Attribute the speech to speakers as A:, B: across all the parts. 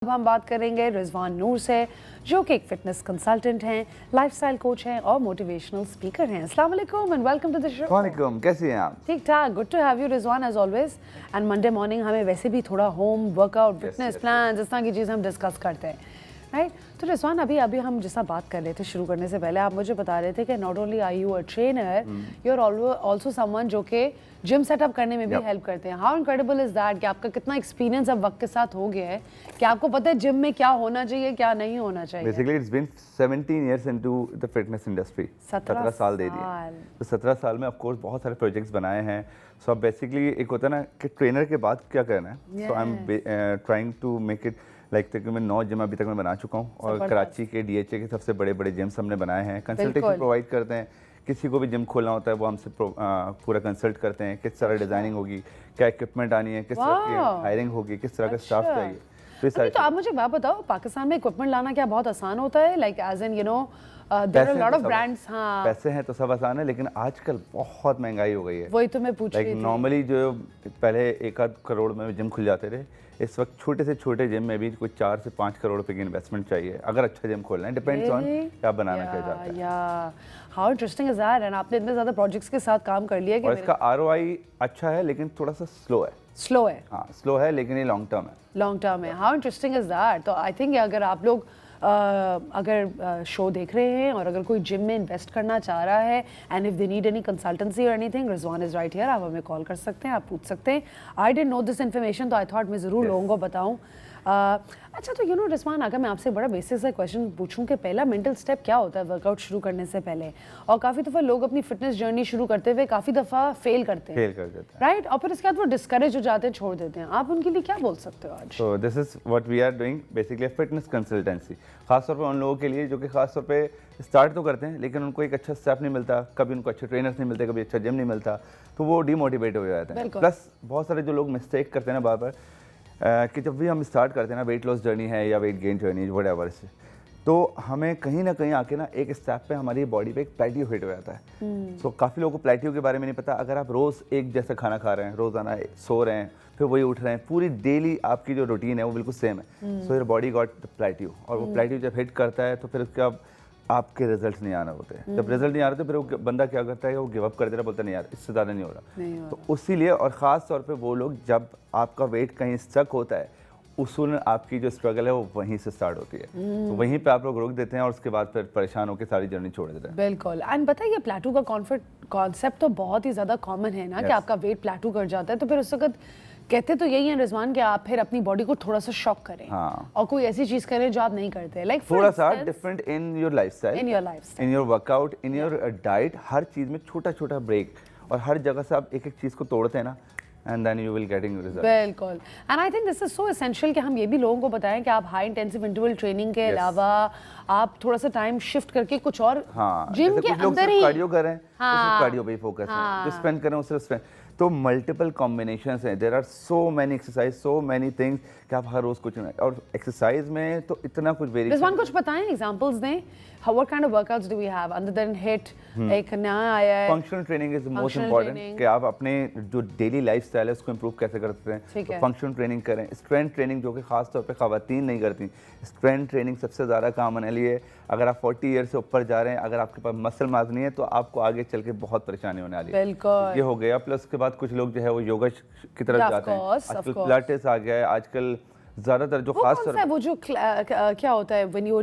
A: अब हम बात करेंगे रिजवान नूर से, जो कि एक फिटनेस कंसल्टेंट हैं, लाइफस्टाइल कोच हैं और मोटिवेशनल स्पीकर हैं। अस्सलाम वालेकुम and welcome to the show.
B: वालेकुम, कैसी हैं आप?
A: ठीक ठाक, good to have you Rizwan as always. And Monday morning हमें वैसे भी थोड़ा होम वर्कआउट, फिटनेस प्लान, इस तरह की चीज़ हम डिस्कस करते हैं, राइट? तो रिजवान, अभी हम जिस बात कर रहे थे शुरू करने से पहले, आप मुझे बता रहे थे कि not only are you a trainer, you are also someone जो कि जिम सेटअप करने में भी हेल्प करते हैं। हाउ इनक्रेडिबल इज दैट कि आपका कितना एक्सपीरियंस अब वक्त के साथ हो गया है कि आपको पता है जिम में क्या होना चाहिए, क्या नहीं होना चाहिए।
B: Basically it's been 17 years into the fitness industry. 17 साल दे दिए। तो 17 साल में ऑफ कोर्स बहुत सारे प्रोजेक्ट्स बनाए हैं। सो अब बेसिकली एक होता है ना कि ट्रेनर के बाद क्या करना है। So I am trying to make it like तक मैं 9 जिम अभी तक मैं बना चुका हूँ और कराची के DHA के सबसे बड़े बड़े जिम्स हमने बनाए हैं। कंसल्टेशन प्रोवाइड करते हैं, किसी को भी जिम खोलना होता है वो हमसे पूरा कंसल्ट करते हैं, किस तरह डिजाइनिंग होगी, क्या इक्विपमेंट आनी है, किस तरह की हायरिंग होगी, किस तरह का स्टाफ चाहिए।
A: तो आप मुझे बात बताओ, पाकिस्तान में इक्विपमेंट लाना क्या बहुत आसान होता है? Like as an you know there are lot of brands. हाँ, पैसे
B: हैं तो सब आसान है, लेकिन आजकल बहुत महंगाई हो गई है।
A: वही तो मैं पूछ रही थी।
B: नॉर्मली जो पहले 1-8 करोड़ में जिम खुल जाते थे, इस वक्त छोटे से छोटे जिम में भी कोई 4 से 5 करोड़ रुपए की इन्वेस्टमेंट चाहिए अगर अच्छा जिम खोलना है। डिपेंड्स ऑन क्या बनाना क्या चाहते हैं।
A: या how interesting is that. And आपने इतने ज्यादा प्रोजेक्ट्स के साथ काम कर लिया कि
B: और इसका ROI अच्छा है, लेकिन थोड़ा सा स्लो है। हाँ, स्लो है, लेकिन ये लॉन्ग टर्म है।
A: How interesting is that. तो आई थिंक अगर आप लोग अगर शो देख रहे हैं और अगर कोई जिम में इन्वेस्ट करना चाह रहा है and if they need any consultancy और anything, Rizwan is right here. आप हमें कॉल कर सकते हैं, आप पूछ सकते हैं। I didn't know this information, तो आई थॉट मैं ज़रूर लोगों को बताऊं। अच्छा, तो रिजवान, अगर मैं आपसे बड़ा बेसिक सा क्वेश्चन पूछूं कि पहला मेंटल स्टेप क्या होता है वर्कआउट शुरू करने से पहले? और काफ़ी दफ़ा लोग अपनी फिटनेस जर्नी शुरू करते हुए काफ़ी दफ़ा फेल करते हैं, राइट? और फिर इसके बाद वो डिस्करेज हो जाते हैं, छोड़ देते हैं। आप उनके लिए क्या बोल सकते हो आज?
B: तो this is what we are doing, basically fitness consultancy. खासतौर पर उन लोगों के लिए जो कि खासतौर पे स्टार्ट तो करते हैं, लेकिन उनको एक अच्छा स्टाफ नहीं मिलता, कभी उनको अच्छे ट्रेनर्स नहीं मिलते, कभी अच्छा जिम नहीं मिलता, तो वो डिमोटिवेट हो जाते हैं। प्लस बहुत सारे जो लोग मिस्टेक करते हैं ना बार बार, कि जब भी हम स्टार्ट करते हैं ना, वेट लॉस जर्नी है या वेट गेन जर्नी व्हाटएवर से, तो हमें कहीं ना कहीं आके ना एक स्टेप पे हमारी बॉडी पे एक प्लेटियो हिट हो जाता है। सो काफ़ी लोगों को प्लेटियो के बारे में नहीं पता। अगर आप रोज़ एक जैसा खाना खा रहे हैं, रोज़ाना सो रहे हैं, फिर वही उठ रहे हैं, पूरी डेली आपकी जो रूटीन है वो बिल्कुल सेम है, so your body got the प्लेटियो। और वो प्लेटियो जब हिट करता है तो फिर उसके आपके रिजल्ट नहीं आना होते हैं। जब रिजल्ट नहीं आ रहे तो फिर वो बंदा क्या करता है, वो गिव अप कर देता है, बोलता नहीं यार इससे ज़्यादा नहीं हो रहा। तो उसीलिए, और ख़ास तौर पे वो लोग जब आपका वेट कहीं स्टक होता है, उसूल आपकी जो स्ट्रगल है वो वहीं से स्टार्ट होती है। तो वहीं पे आप लोग रोक देते हैं और उसके बाद फिर परेशान होकर सारी जर्नी छोड़ देते हैं।
A: बिल्कुल। एंड बताइए, प्लेटू का कॉन्सेप्ट तो बहुत ही ज़्यादा कॉमन है ना, कि आपका वेट प्लेटू कर जाता है, तो फिर उस वक्त कहते तो यही है रिजवान कि आप फिर अपनी बॉडी को थोड़ा सा शॉक करें।
B: हाँ।
A: और कोई ऐसी चीज करें जो आप नहीं करते, लाइक
B: थोड़ा सा different in your lifestyle, in your workout, in your diet. हर चीज में छोटा छोटा ब्रेक, और हर जगह से आप एक एक चीज को तोड़ते हैं ना, and then you will getting result.
A: बिल्कुल। and I think this is so essential कि हम ये भी लोगों को बताएं कि आप हाई इंटेंसिव इंटरवल ट्रेनिंग के अलावा आप थोड़ा सा टाइम शिफ्ट करके कुछ और जिम के अंदर ही
B: कार्डियो करें, कार्डियो पे फोकस है, जो स्पेंड करें उससे स्पेंड। तो मल्टीपल कॉम्बिनेशंस हैं, there are so many exercise, so many things कि आप हर रोज कुछ, और एक्सरसाइज में तो इतना कुछ वेरिएशन।
A: रिजवान, कुछ बताएं, एग्जांपल्स दें। What kind of workouts do we have other than HIIT? एक नया आया है
B: functional training is most important, कि आप अपने जो डेली लाइफस्टाइल है उसको इंप्रूव कैसे करते हैं। तो फंक्शनल ट्रेनिंग करें, स्ट्रेंथ ट्रेनिंग जो कि खास तौर पे खवातीन नहीं करती। स्ट्रेंथ ट्रेनिंग सबसे ज़्यादा काम आने लिए, अगर आप 40 ईयर से ऊपर जा रहे हैं, अगर आपके पास मसल मास नहीं है तो आपको आगे चल के बहुत परेशानी होने वाली है। ये हो गया। प्लस उसके बाद कुछ लोग जो है वो योगा की तरफ जाते हैं। आजकल पिलाटेस आ गया है, आजकल ज़्यादातर जो खास
A: तौर पे वो जो क्या होता है when you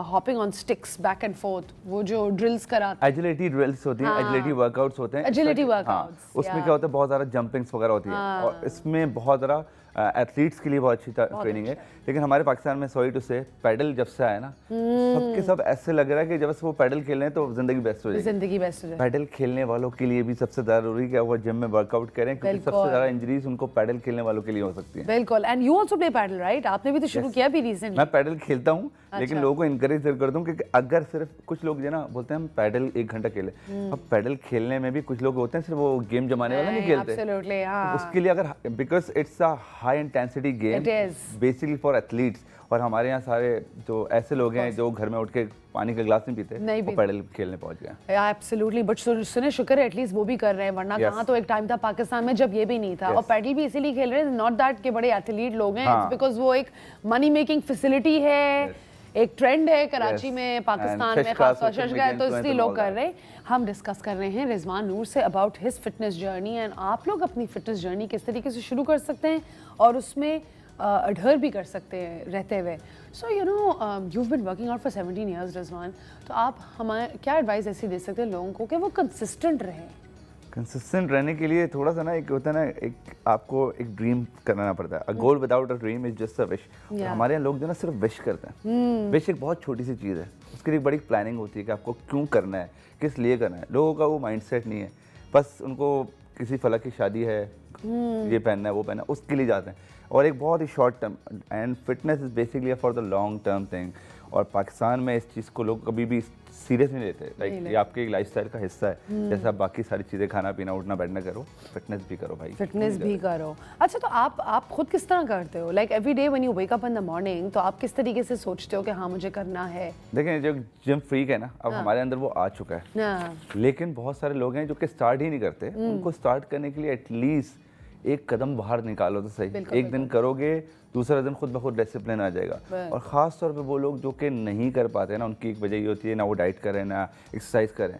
A: hopping on sticks back and fourth, वो जो ड्रिल्स कराते हैं,
B: एजिलिटी ड्रिल्स होती हैं, एजिलिटी वर्कआउट्स होते हैं,
A: एजिलिटी वर्कआउट्स।
B: उसमें क्या होता है, बहुत ज़्यादा जंपिंग्स वगैरह होती है, और इसमें बहुत ज़्यादा एथलीट्स के लिए बहुत अच्छी ट्रेनिंग है। लेकिन हमारे पाकिस्तान में सॉरी टू से पैडल जब से आया ना, सबके सब ऐसे लग रहा है कि जब से वो पैडल खेल रहे हैं तो जिंदगी बेस्ट हो जाएगी। पैडल खेलने वालों के लिए भी सबसे जरूरी है वो जिम में वर्कआउट करें, क्योंकि सबसे ज्यादा इंजरीज उनको पैडल खेलने वालों के लिए हो सकती है।
A: बिल्कुल। And you also play padel, right? आपने भी तो शुरू किया भी रिसेंटली।
B: मैं पैडल खेलता हूँ, लेकिन लोगों को इनकरेज कर दूं कि अगर सिर्फ कुछ लोग जो ना बोलते हैं हम पैडल 1 घंटा खेले, अब पैडल खेलने में भी कुछ लोग होते हैं सिर्फ वो गेम जमाने वाला नहीं खेलते।
A: एब्सोल्युटली, हां।
B: उसके लिए अगर, because it's a high intensity game
A: It is.
B: Basically for athletes. और हमारे यहाँ सारे जो ऐसे लोग हैं जो घर में उठ के पानी का गिलास नहीं पीते,
A: नहीं
B: वो पैडल खेलने पहुंच गए।
A: एब्सोल्युटली, बट सुने शुक्र है एटलीस्ट वो भी कर रहे हैं, वरना
B: Yes.
A: कहाँ तो एक टाइम था पाकिस्तान में जब ये भी नहीं था।
B: Yes.
A: और पैडल भी इसीलिए खेल रहे हैं, नॉट दैट के बड़े एथलीट लोग हैं,
B: हाँ.
A: बिकॉज वो एक मनी मेकिंग फैसिलिटी है।
B: Yes.
A: एक ट्रेंड है कराची
B: Yes.
A: में, पाकिस्तान
B: And
A: में
B: Shashka,
A: खासतौर
B: social
A: शशका है, तो
B: media
A: इसलिए
B: influence
A: लोग
B: and
A: कर
B: all
A: रहे हैं। हम डिस्कस कर रहे हैं रिजवान नूर से about his fitness journey, and आप लोग अपनी फिटनेस जर्नी किस तरीके से शुरू कर सकते हैं और उसमें अडहर भी कर सकते हैं रहते हुए। So you know you been working out for 17 years Rizwan, तो आप हमारे क्या एडवाइस ऐसी दे सकते हैं लोगों को कि वो कंसिस्टेंट रहें?
B: कंसिस्टेंट रहने के लिए थोड़ा सा ना, एक होता है ना, एक आपको एक ड्रीम करना पड़ता है। A goal without a dream is just a wish. हमारे यहाँ लोग जो ना सिर्फ विश करते हैं। विश एक बहुत छोटी सी चीज़ है, उसके लिए बड़ी प्लानिंग होती है कि आपको क्यों करना है, किस लिए करना है। लोगों का वो माइंडसेट नहीं है, बस उनको किसी फलक की शादी है, ये पहनना है वो पहनना है, उसके लिए जाते हैं। और एक बहुत ही short term, and fitness is basically for the long term thing. और पाकिस्तान में इस चीज़ को लोग कभी भी सीरियस नहीं लेते। लाइक ये आपके एक लाइफस्टाइल का हिस्सा है, जैसे आप बाकी सारी चीज़ें खाना पीना उठना बैठना करो, फिटनेस भी करो भाई,
A: फिटनेस भी करो। अच्छा, तो आप खुद किस तरह करते हो? Like every day when you wake up in the morning, तो आप किस तरीके से सोचते हो कि हाँ मुझे करना है?
B: देखें, जो जिम फ्रीक है ना, अब हमारे अंदर वो आ चुका है।
A: हाँ,
B: लेकिन बहुत सारे लोग हैं जो कि स्टार्ट ही नहीं करते। उनको स्टार्ट करने के लिए एटलीस्ट एक कदम बाहर निकालो तो सही। एक दिन करोगे, दूसरा दिन खुद ब खुद डिसिप्लिन आ जाएगा। और ख़ास तौर पे वो लोग जो कि नहीं कर पाते ना, उनकी एक वजह ये होती है ना वो डाइट करें ना एक्सरसाइज करें।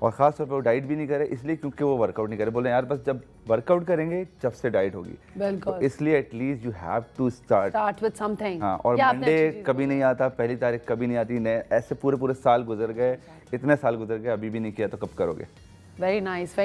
B: और ख़ास तौर पे वो डाइट भी नहीं करे इसलिए क्योंकि वो वर्कआउट नहीं करे। बोले यार बस जब वर्कआउट करेंगे जब से डाइट होगी।
A: बिल्कुल।
B: तो इसलिए at least you have to start
A: with something.
B: हाँ, और मंडे कभी नहीं आता, पहली तारीख कभी नहीं आती, ऐसे पूरे साल गुजर गए, इतने साल गुजर गए, अभी भी नहीं किया तो कब करोगे?
A: वेरी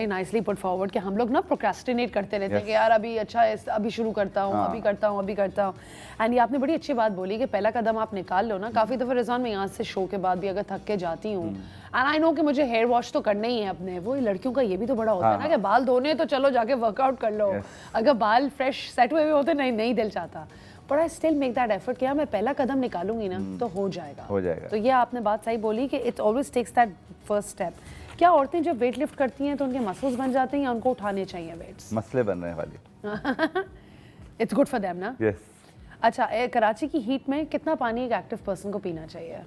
A: नाइसली पुट फॉरवर्ड कि हम लोग ना प्रोक्रेस्टिनेट करते रहते हैं कि यार अभी अच्छा है, अभी शुरू करता हूँ, अभी करता हूँ। एंड ये आपने बड़ी अच्छी बात बोली कि पहला कदम आप निकाल लो ना। काफ़ी दफ़ा रिजवान मैं यहाँ से शो के बाद भी अगर थक के जाती हूँ, एंड आई नो कि मुझे हेयर वॉश तो करना ही है अपने, वो लड़कियों का ये भी तो बड़ा होता है ना कि बाल धोने तो चलो जाके वर्कआउट कर लो, अगर बाल फ्रेश सेट हुए होते नहीं दिल चाहता। But I still make that effort कि मैं पहला कदम निकालूंगी ना तो हो जाएगा। तो ये आपने बात सही बोली कि it always takes that first step. क्या औरतें जब वेट लिफ्ट करती हैं तो उनके मसल्स बन जाते हैं या उनको उठाने चाहिए वेट्स?
B: मसले बन रहे हैं वाली।
A: इट्स गुड फॉर देम ना?
B: यस।
A: अच्छा, कराची की हीट में कितना पानी एक एक्टिव पर्सन को पीना चाहिए?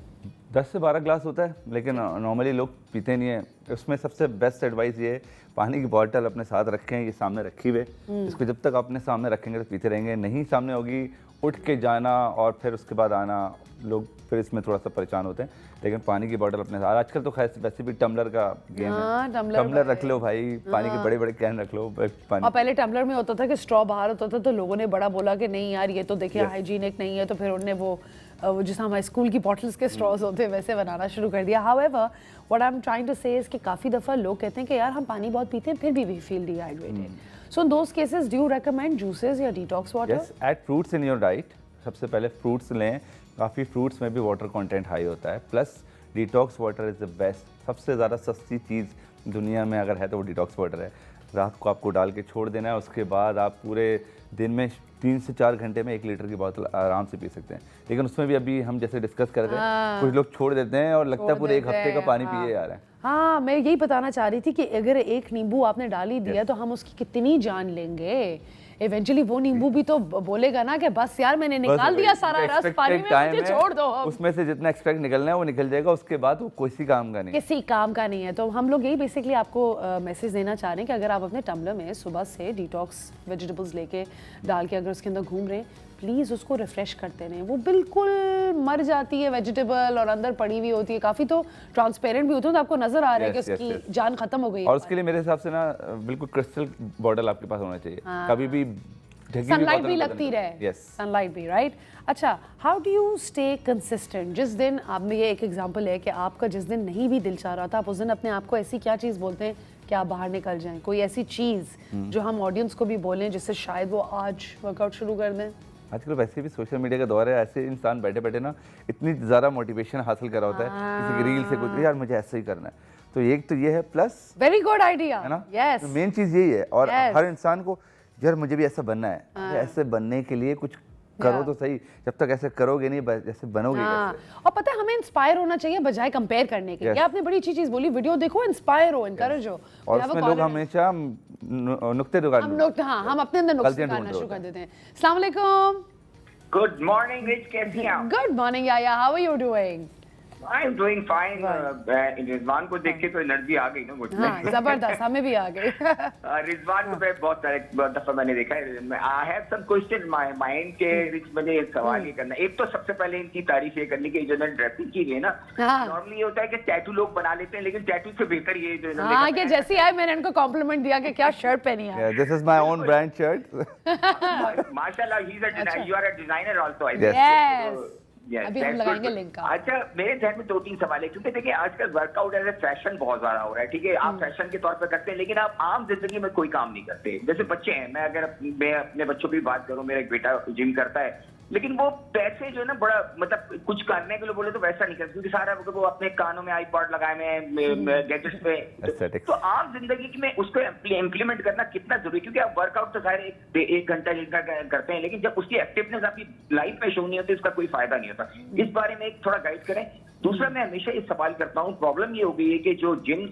B: 10 से 12 ग्लास होता है, लेकिन नॉर्मली लोग पीते नहीं है। उसमें सबसे बेस्ट एडवाइस ये है, पानी की बॉटल अपने साथ रखें, ये सामने रखी हुए, इसको जब तक अपने सामने रखेंगे तो पीते रहेंगे। नहीं सामने होगी, उठ के जाना और फिर उसके बाद आना, लोग फिर इसमें थोड़ा सा परेशान होते हैं। लेकिन पानी की बोतल अपने साथ, आजकल तो खैर वैसे भी टम्बलर का गेम है, टम्बलर रख लो भाई, पानी के बड़े बड़े कैन रख लो पानी।
A: और पहले टम्बलर में होता था कि स्ट्रॉ बाहर होता था, तो लोगों ने बड़ा बोला कि नहीं यार ये तो देखिए हाइजीनिक नहीं है, तो फिर उन्होंने वो जिस हमारे स्कूल की बॉटल्स के स्ट्रॉज होते हैं वैसे बनाना शुरू कर दिया। However what I am trying to say is कि काफ़ी दफ़ा लोग कहते हैं कि यार हम पानी बहुत पीते हैं फिर भी we feel dehydrated. So in those cases do you recommend juices या detox water?
B: Yes, add fruits in your diet. सबसे पहले फ्रूट्स लें, काफ़ी फ्रूट्स में भी वाटर कंटेंट हाई होता है। Plus detox water is the best, सबसे ज़्यादा सस्ती चीज़ दुनिया में अगर है तो वो डिटॉक्स वाटर है। रात को आपको डाल के छोड़ देना है, उसके बाद आप पूरे दिन में 3 से 4 घंटे में 1 लीटर की बोतल आराम से पी सकते हैं। लेकिन उसमें भी अभी हम जैसे डिस्कस कर रहे थे, कुछ लोग छोड़ देते हैं और लगता है पूरे 1 हफ्ते का पानी पिए जा रहे हैं।
A: हाँ, मैं यही बताना चाह रही थी कि अगर एक नींबू आपने डाल ही दिया तो हम उसकी कितनी जान लेंगे। इवेंचुअली वो नींबू भी तो बोलेगा ना कि बस यार मैंने निकाल दिया सारा रस पानी में, मुझे छोड़ दो।
B: उसमें से जितना एक्सट्रैक्ट निकलना है वो निकल जाएगा, उसके बाद वो किसी काम का नहीं,
A: किसी काम का नहीं है। तो हम लोग यही बेसिकली आपको मैसेज देना चाह रहे हैं कि अगर आप अपने टम्बलर में सुबह से डिटॉक्स वेजिटेबल्स लेके डाल के अगर उसके अंदर घूम रहे हैं, प्लीज़ उसको रिफ्रेश करते रहें। वो बिल्कुल मर जाती है वेजिटेबल और अंदर पड़ी हुई होती है, काफ़ी तो ट्रांसपेरेंट भी होती है, तो आपको नज़र आ रहा है कि उसकी जान खत्म हो गई है।
B: और उसके लिए मेरे हिसाब से ना बिल्कुल क्रिस्टल बॉटल आपके पास होना चाहिए, कभी भी
A: सनलाइट भी लगती रहे। सनलाइट भी, राइट। अच्छा, how do you stay consistent? जिस दिन आप में ये एक एग्जांपल है कि आपका जिस दिन नहीं भी दिल चाह रहा था, आप उस दिन अपने आप को ऐसी क्या चीज़ बोलते हैं कि आप बाहर निकल जाएं? कोई ऐसी चीज़ जो हम ऑडियंस को भी बोलें जिससे शायद वो आज वर्कआउट शुरू कर दें?
B: आजकल वैसे भी सोशल मीडिया का दौर है, ऐसे इंसान बैठे बैठे ना इतनी ज़्यादा मोटिवेशन हासिल कर रहा होता है किसी की रील से, कुछ यार मुझे ऐसे ही करना है। तो एक तो ये है, प्लस
A: वेरी गुड आइडिया
B: है ना,
A: यस,
B: मेन चीज़ यही है। और हर इंसान को यार मुझे भी ऐसा बनना है, ऐसे बनने के लिए कुछ करो तो सही, जब तक ऐसे करोगे नहीं जैसे बनोगे
A: हाँ,
B: कैसे?
A: और पता है हमें इंस्पायर होना चाहिए बजाय कंपेयर करने के।
B: Yes.
A: क्या आपने बड़ी अच्छी चीज बोली, वीडियो देखो, इंस्पायर हो, इनकरेज हो।
B: और
A: We have a
B: उसमें लोग
A: confidence.
B: हमेशा नुक्ते दुकान
A: हम लोग हाँ, हम अपने अंदर नुक्स
B: गलतियां
A: निकालना
B: ढूंढ रहे
A: शुरू कर
B: होते
A: देते हैं। अस्सलाम वालेकुम।
C: Good morning, Rich. कैसी हैं आप?
A: गुड मॉर्निंग याया, how are you doing?
C: I'm doing fine. Rizwan को देख के तो एनर्जी आ गई ना मुझ में।
A: हाँ, जबरदस्त, हमें भी आ गई।
C: रिजवान को मैं बहुत दफा मैंने देखा है। I have some question in my mind के रिच मुझे एक सवाल ये करना है। एक तो सबसे पहले इनकी तारीफ ये करनी कि जो इन्होंने ड्रेसिंग की है ना,
A: हाँ।
C: नॉर्मली ये होता है कि टैटू लोग बना लेते हैं, लेकिन टैटू से बेहतर ये जो इन्होंने
A: हाँ, कि जैसी आए मैंने इनको कॉम्प्लीमेंट दिया कि क्या शर्ट पहनी है।
B: This is my own brand shirt.
C: माशाल्लाह, he is a designer. You are a designer also, I
B: Yes.
C: think.
A: Yes.
C: Yes,
A: अभी हम
C: that's
A: लगाएंगे
C: good.
A: लिंक का।
C: अच्छा, मेरे ध्यान में 2-3 सवाल है, क्योंकि देखिए आजकल वर्कआउट एज ए फैशन बहुत ज्यादा हो रहा है, ठीक है, आप फैशन के तौर पर करते हैं, लेकिन आप आम जिंदगी में कोई काम नहीं करते। जैसे बच्चे हैं, मैं अपने बच्चों की बात करूं, मेरा एक बेटा जिम करता है, लेकिन वो पैसे जो है ना बड़ा मतलब कुछ करने के लिए बोले तो वैसा नहीं करते, क्योंकि सारा वो अपने कानों में आईपॉड लगाए में गैजेट्स में।
B: Aesthetics.
C: तो आम जिंदगी में उसको इम्प्लीमेंट करना कितना जरूरी है? क्योंकि आप वर्कआउट तो सारे एक घंटा करते हैं, लेकिन जब उसकी एक्टिवनेस आपकी लाइफ में शो नहीं होती, उसका कोई फायदा नहीं होता। इस बारे में एक थोड़ा गाइड करें। दूसरा, मैं हमेशा ये सवाल करता हूँ, प्रॉब्लम ये हो गई है कि जो जिम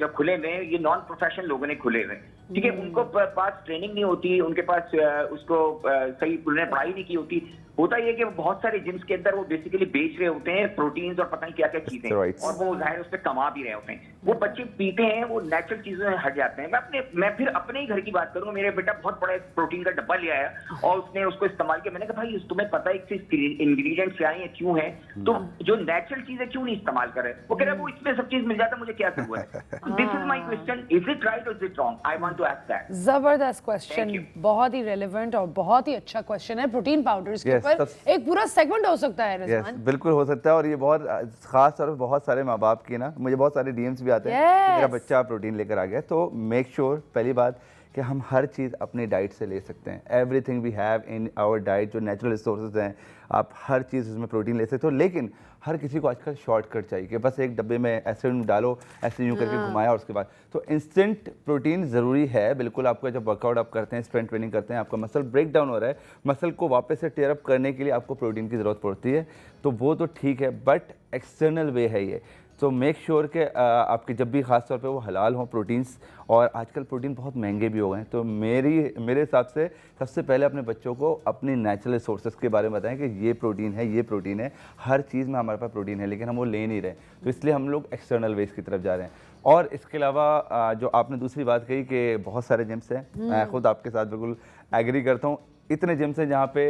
C: जब खुले हुए हैं, ये नॉन प्रोफेशनल लोगों ने खुले हुए हैं, ठीक है, उनको पास ट्रेनिंग नहीं होती, उनके पास उसको सही उन्होंने पढ़ाई नहीं की होती। होता ये कि बहुत सारे जिम्स के अंदर वो बेसिकली बेच रहे होते हैं प्रोटीन्स और पता नहीं क्या क्या चीजें,
B: Steroids.
C: और वो जाहिर उस पर कमा भी रहे होते हैं। वो बच्चे पीते हैं, वो नेचुरल चीजों में हट जाते हैं। मैं फिर अपने ही घर की बात करूँ, मेरे बेटा बहुत बड़ा प्रोटीन का डब्बा ले आया और उसने उसको इस्तेमाल किया। मैंने कहा भाई तुम्हें पता है कि इंग्रेडिएंट्स क्या है, क्यों है, तो जो नेचुरल चीज है क्यों नहीं इस्तेमाल कर रहे? वो कह रहा है वो इसमें सब चीज मिल जाता, मुझे क्या जरूरत है? This is my question, is it right और is it wrong? I want to ask that.
A: जबरदस्त
C: Thank
A: क्वेश्चन,
C: you.
A: बहुत ही रेलेवेंट और बहुत ही अच्छा क्वेश्चन है। प्रोटीन पाउडर्स के
B: Yes,
A: ऊपर
B: that's-
A: एक पूरा सेगमेंट हो सकता है
B: यस
A: रिजवान।
B: बिल्कुल हो सकता है, और ये बहुत खास तौर पर बहुत सारे माँ बाप की ना, मुझे बहुत सारे डीएम्स भी आते हैं कि मेरा
A: Yes.
B: बच्चा प्रोटीन लेकर आ गया। तो मेक श्योर पहली बात कि हम हर चीज़ अपनी डाइट से ले सकते हैं। Everything we have in our diet, जो नेचुरल रिसोर्सेज हैं, आप हर चीज़ उसमें प्रोटीन ले सकते हो। लेकिन हर किसी को आजकल शॉर्टकट चाहिए कि बस एक डब्बे में ऐसे डालो, ऐसे यूँ करके घुमाया और उसके बाद। तो इंस्टेंट प्रोटीन ज़रूरी है बिल्कुल। आपका जब वर्कआउट आप करते हैं, स्ट्रेंथ ट्रेनिंग करते हैं, आपका मसल ब्रेक डाउन हो रहा है, मसल को वापस से टेयर अप करने के लिए आपको प्रोटीन की ज़रूरत पड़ती है, तो वो तो ठीक है, बट एक्सटर्नल वे है ये। तो मेक श्योर कि आपके जब भी ख़ास तौर पे वो हलाल हों प्रोटीन्स, और आजकल प्रोटीन बहुत महंगे भी हो गए हैं। तो मेरे हिसाब से सबसे पहले अपने बच्चों को अपनी नेचुरल सोर्सेज के बारे में बताएं कि ये प्रोटीन है, ये प्रोटीन है। हर चीज़ में हमारे पास प्रोटीन है, लेकिन हम वो ले नहीं रहे, तो इसलिए हम लोग एक्सटर्नल वेज की तरफ जा रहे हैं। और इसके अलावा जो आपने दूसरी बात कही कि बहुत सारे जिम्स हैं, मैं खुद आपके साथ बिल्कुल एग्री करता हूँ। इतने जिम्स हैं जहाँ पे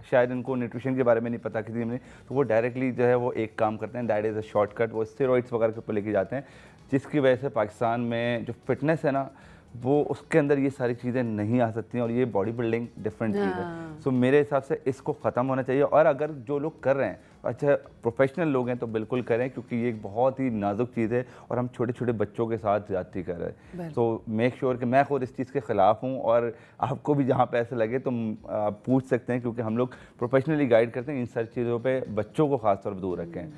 B: शायद इनको न्यूट्रिशन के बारे में नहीं पता किसी ने, तो वो डायरेक्टली जो है वो एक काम करते हैं, दैट इज़ अ शॉर्टकट, वो स्टेरॉइड्स वगैरह के ऊपर लेके जाते हैं, जिसकी वजह से पाकिस्तान में जो फिटनेस है ना, वो उसके अंदर ये सारी चीज़ें नहीं आ सकती हैं, और ये बॉडी बिल्डिंग डिफरेंट चीज़ है। सो मेरे हिसाब से इसको ख़त्म होना चाहिए। और अगर जो लोग कर रहे हैं, अच्छा प्रोफेशनल लोग हैं, तो बिल्कुल करें, क्योंकि ये एक बहुत ही नाजुक चीज़ है और हम छोटे छोटे बच्चों के साथ ज़्यादती कर रहे हैं। तो मेक श्योर कि मैं खुद इस चीज़ के ख़िलाफ़ हूँ, और आपको भी जहाँ पे ऐसे लगे तो आप पूछ सकते हैं, क्योंकि हम लोग प्रोफेशनली गाइड करते हैं, इन सारी चीज़ों पे बच्चों को ख़ास तौर पर दूर रखें।